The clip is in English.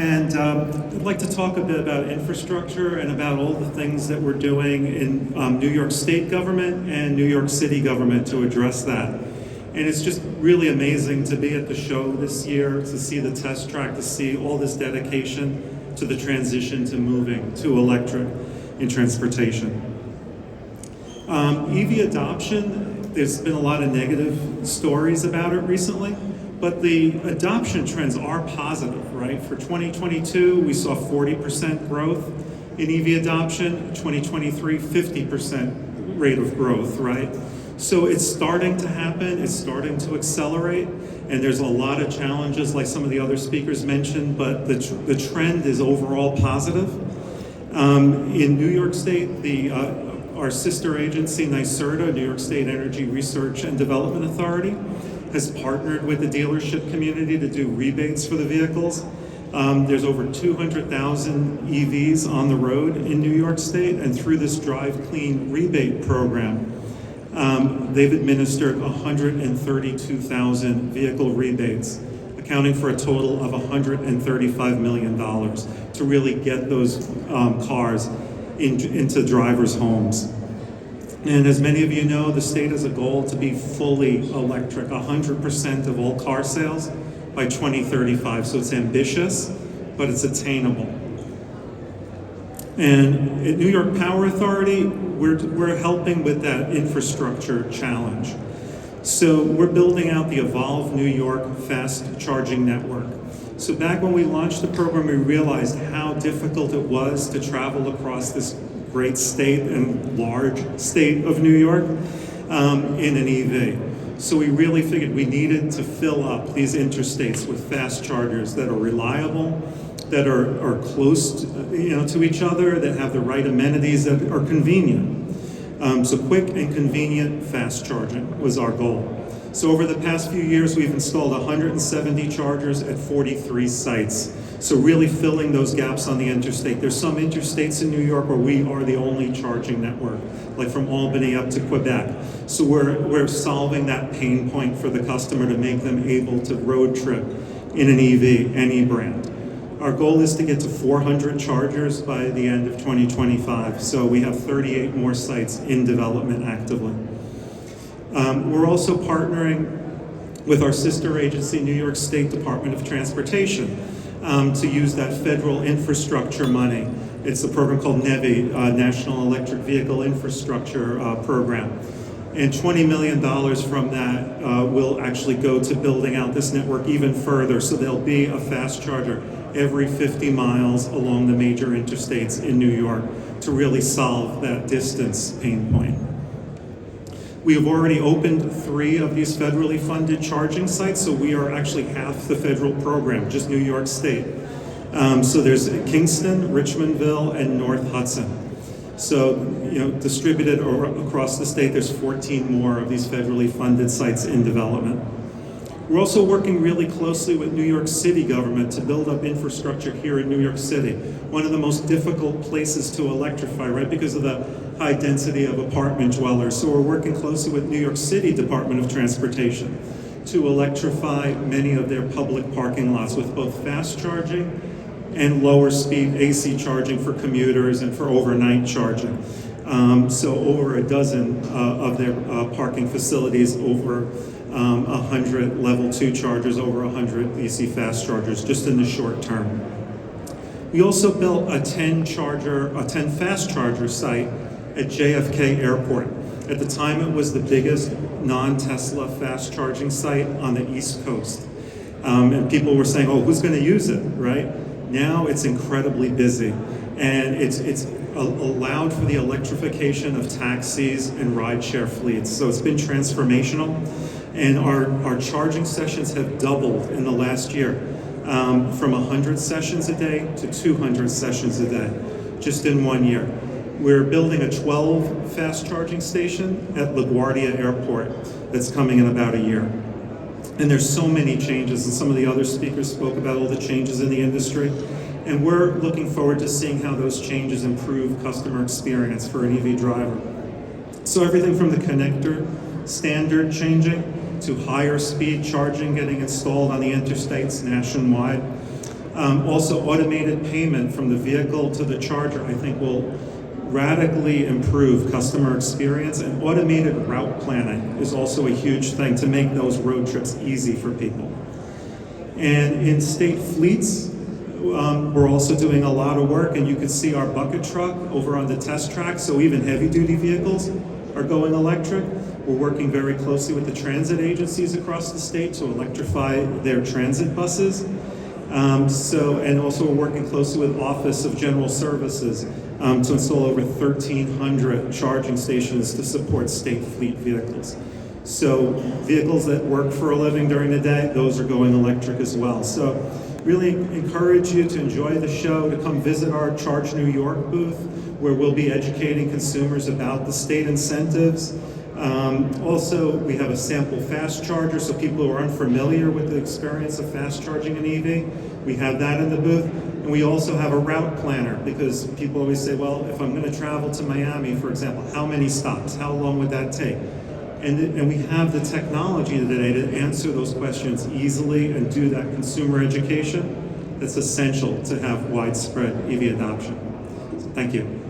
And I'd like to talk a bit about infrastructure and about all the things that we're doing in New York State government and New York City government to address that. And it's just really amazing to be at the show this year, to see the test track, to see all this dedication to the transition to moving to electric in transportation. EV adoption, there's been a lot of negative stories about it recently, but the adoption trends are positive, right? For 2022, we saw 40% growth in EV adoption. 2023, 50% rate of growth, right? So it's starting to happen, it's starting to accelerate, and there's a lot of challenges like some of the other speakers mentioned, but the trend is overall positive. In New York State, our sister agency, NYSERDA, New York State Energy Research and Development Authority, has partnered with the dealership community to do rebates for the vehicles. There's over 200,000 EVs on the road in New York State, and through this Drive Clean rebate program, they've administered 132,000 vehicle rebates, accounting for a total of $135 million to really get those cars into drivers' homes. And as many of you know, the state has a goal to be fully electric, 100% of all car sales by 2035. So it's ambitious, but it's attainable. And at New York Power Authority, we're helping with that infrastructure challenge. So we're building out the Evolve New York fast charging network. So back when we launched the program, we realized how difficult it was to travel across this great state and large state of New York in an EV. So we really figured we needed to fill up these interstates with fast chargers that are reliable, that are close to each other, that have the right amenities, that are convenient. So quick and convenient fast charging was our goal. So over the past few years, we've installed 170 chargers at 43 sites. So really filling those gaps on the interstate. There's some interstates in New York where we are the only charging network, like from Albany up to Quebec. So we're solving that pain point for the customer to make them able to road trip in an EV, any brand. Our goal is to get to 400 chargers by the end of 2025. So we have 38 more sites in development actively. We're also partnering with our sister agency, New York State Department of Transportation, to use that federal infrastructure money. It's a program called NEVI, National Electric Vehicle Infrastructure Program. And $20 million from that will actually go to building out this network even further. So there'll be a fast charger every 50 miles along the major interstates in New York to really solve that distance pain point. We have already opened 3 of these federally funded charging sites, so we are actually half the federal program, just New York State. So there's Kingston, Richmondville, and North Hudson. So, distributed across the state, there's 14 more of these federally funded sites in development. We're also working really closely with New York City government to build up infrastructure here in New York City, one of the most difficult places to electrify, right, because of the high density of apartment dwellers. So we're working closely with New York City Department of Transportation to electrify many of their public parking lots with both fast charging and lower speed AC charging for commuters and for overnight charging. So over a dozen of their parking facilities, over 100 level 2 chargers, over 100 AC fast chargers, just in the short term. We also built a 10 fast charger site at JFK Airport. At the time, it was the biggest non-Tesla fast charging site on the East Coast. And people were saying, oh, who's gonna use it, right? Now it's incredibly busy. And it's allowed for the electrification of taxis and rideshare fleets. So it's been transformational. And our charging sessions have doubled in the last year, from 100 sessions a day to 200 sessions a day, just in 1 year. We're building a 12 fast charging station at LaGuardia Airport that's coming in about a year. And there's so many changes, and some of the other speakers spoke about all the changes in the industry. And we're looking forward to seeing how those changes improve customer experience for an EV driver. So everything from the connector standard changing to higher speed charging getting installed on the interstates nationwide. Also, automated payment from the vehicle to the charger, I think, will radically improve customer experience, and automated route planning is also a huge thing to make those road trips easy for people. And in state fleets, we're also doing a lot of work, and you can see our bucket truck over on the test track, so even heavy-duty vehicles are going electric. We're working very closely with the transit agencies across the state to electrify their transit buses. And also we're working closely with Office of General Services to install over 1,300 charging stations to support state fleet vehicles. So vehicles that work for a living during the day, those are going electric as well. So really encourage you to enjoy the show, to come visit our Charge New York booth, where we'll be educating consumers about the state incentives. Also, we have a sample fast charger, so people who are unfamiliar with the experience of fast charging an EV, we have that in the booth. And we also have a route planner, because people always say, well, if I'm going to travel to Miami, for example, how many stops? How long would that take? And we have the technology today to answer those questions easily and do that consumer education that's essential to have widespread EV adoption. So thank you.